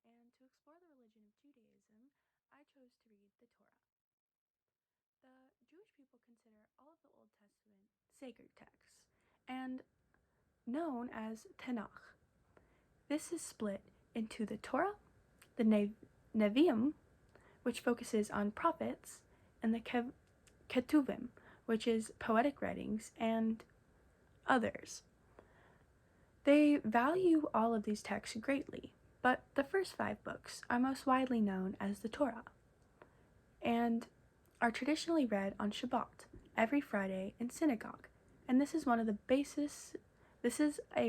and to explore the religion of Judaism, I chose to read the Torah. The Jewish people consider all of the Old Testament sacred texts, and known as Tanakh. This is split into the Torah, the Nevi'im, which focuses on prophets, and the Ketuvim, which is poetic writings, and others. They value all of these texts greatly, but the first 5 books are most widely known as the Torah, and are traditionally read on Shabbat every Friday in synagogue, and this is a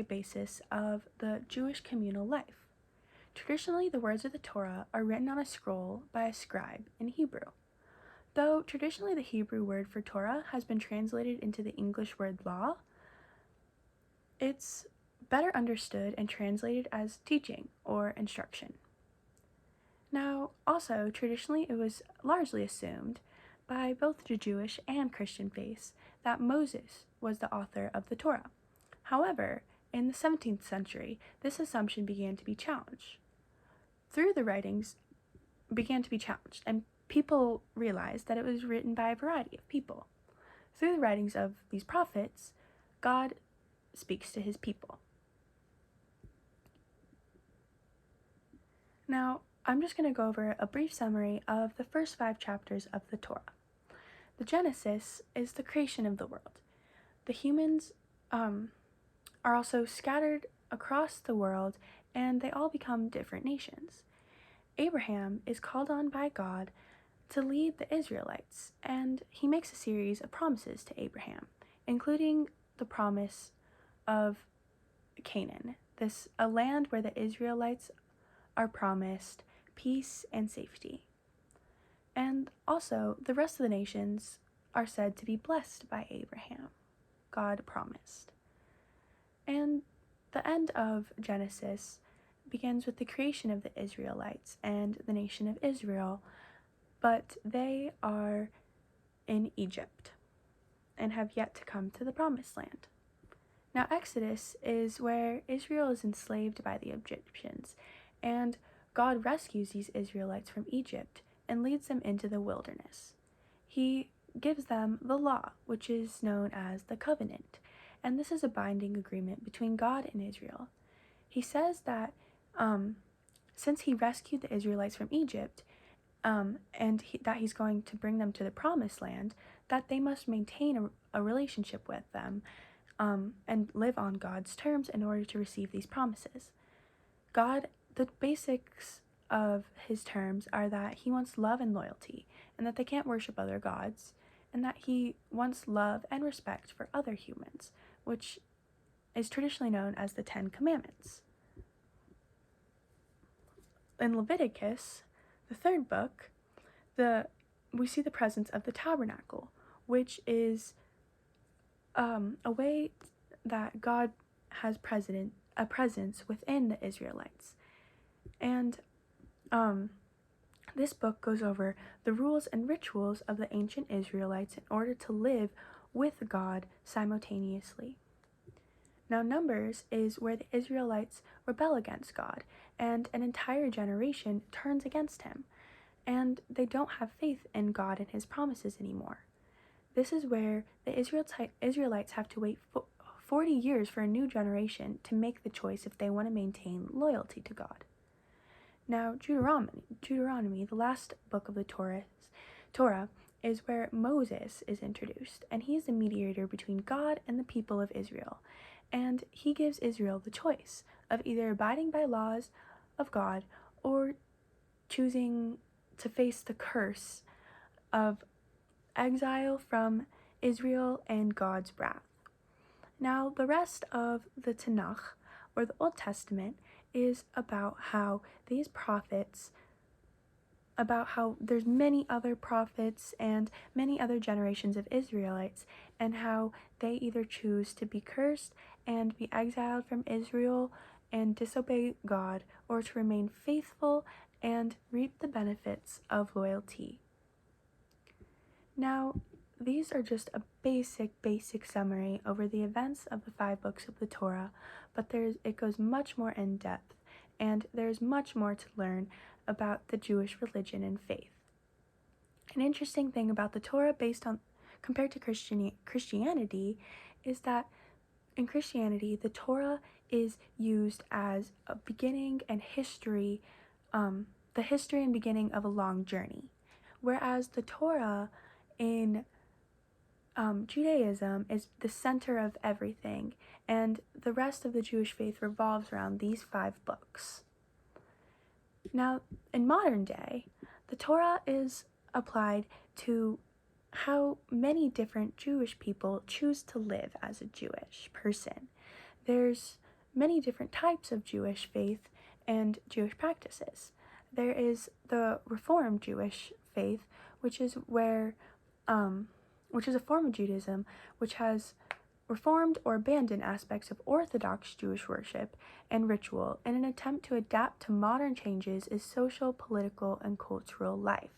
basis of the Jewish communal life. Traditionally, the words of the Torah are written on a scroll by a scribe in Hebrew. Though traditionally the Hebrew word for Torah has been translated into the English word law, it's better understood and translated as teaching or instruction. Now, also, traditionally it was largely assumed by both the Jewish and Christian faiths that Moses was the author of the Torah. However, in the 17th century, this assumption began to be challenged. Through the writings began to be challenged, and people realized that it was written by a variety of people. Through the writings of these prophets, God speaks to his people. Now, I'm just going to go over a brief summary of the first 5 chapters of the Torah. The Genesis is the creation of the world. The humans are also scattered across the world, and they all become different nations. Abraham is called on by God to lead the Israelites, and he makes a series of promises to Abraham, including the promise of Canaan, a land where the Israelites are promised peace and safety. And also, the rest of the nations are said to be blessed by Abraham, God promised. And the end of Genesis begins with the creation of the Israelites and the nation of Israel, but they are in Egypt and have yet to come to the promised land. Now, Exodus is where Israel is enslaved by the Egyptians, and God rescues these Israelites from Egypt and leads them into the wilderness. He gives them the law, which is known as the covenant, and this is a binding agreement between God and Israel. He says that since he rescued the Israelites from Egypt, that he's going to bring them to the promised land, that they must maintain a relationship with them and live on God's terms in order to receive these promises. The basics of his terms are that he wants love and loyalty, and that they can't worship other gods, and that he wants love and respect for other humans, which is traditionally known as the 10 Commandments. In Leviticus, the 3rd book, we see the presence of the tabernacle, which is a way that God has a presence within the Israelites. And this book goes over the rules and rituals of the ancient Israelites in order to live with God simultaneously. Now, Numbers is where the Israelites rebel against God, and an entire generation turns against him, and they don't have faith in God and his promises anymore. This is where the Israelites have to wait 40 years for a new generation to make the choice if they want to maintain loyalty to God. Now, Deuteronomy, the last book of the Torah, is where Moses is introduced, and he's the mediator between God and the people of Israel. And he gives Israel the choice of either abiding by laws of God or choosing to face the curse of exile from Israel and God's wrath. Now, the rest of the Tanakh, or the Old Testament, is about how there's many other prophets and many other generations of Israelites, and how they either choose to be cursed and be exiled from Israel and disobey God, or to remain faithful and reap the benefits of loyalty. Now, these are just a basic summary over the events of the 5 books of the Torah, but it goes much more in depth, and there's much more to learn about the Jewish religion and faith. An interesting thing about the Torah compared to Christianity is that in Christianity, the Torah is used as a beginning and history, the history and beginning of a long journey. Whereas the Torah in Judaism is the center of everything, and the rest of the Jewish faith revolves around these 5 books. Now, in modern day, the Torah is applied to how many different Jewish people choose to live as a Jewish person. There's many different types of Jewish faith and Jewish practices. There is the Reformed Jewish faith, which is a form of Judaism which has reformed or abandoned aspects of Orthodox Jewish worship and ritual in an attempt to adapt to modern changes in social, political, and cultural life.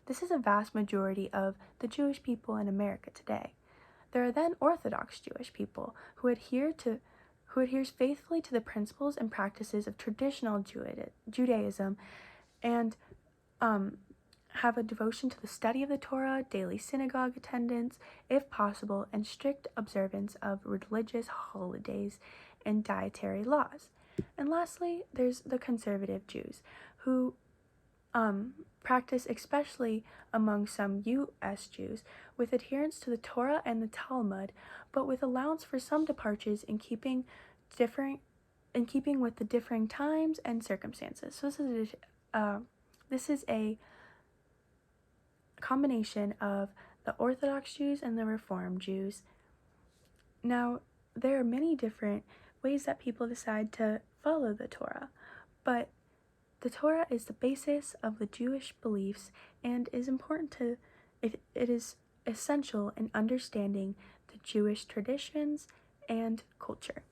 This is a vast majority of the Jewish people in America today. There are then Orthodox Jewish people who adheres faithfully to the principles and practices of traditional Judaism and have a devotion to the study of the Torah, daily synagogue attendance, if possible, and strict observance of religious holidays and dietary laws. And lastly, there's the conservative Jews, who practice, especially among some U.S. Jews, with adherence to the Torah and the Talmud, but with allowance for some departures in keeping with the differing times and circumstances. So this is a combination of the Orthodox Jews and the Reformed Jews. Now, there are many different ways that people decide to follow the Torah, but the Torah is the basis of the Jewish beliefs and is it is essential in understanding the Jewish traditions and culture.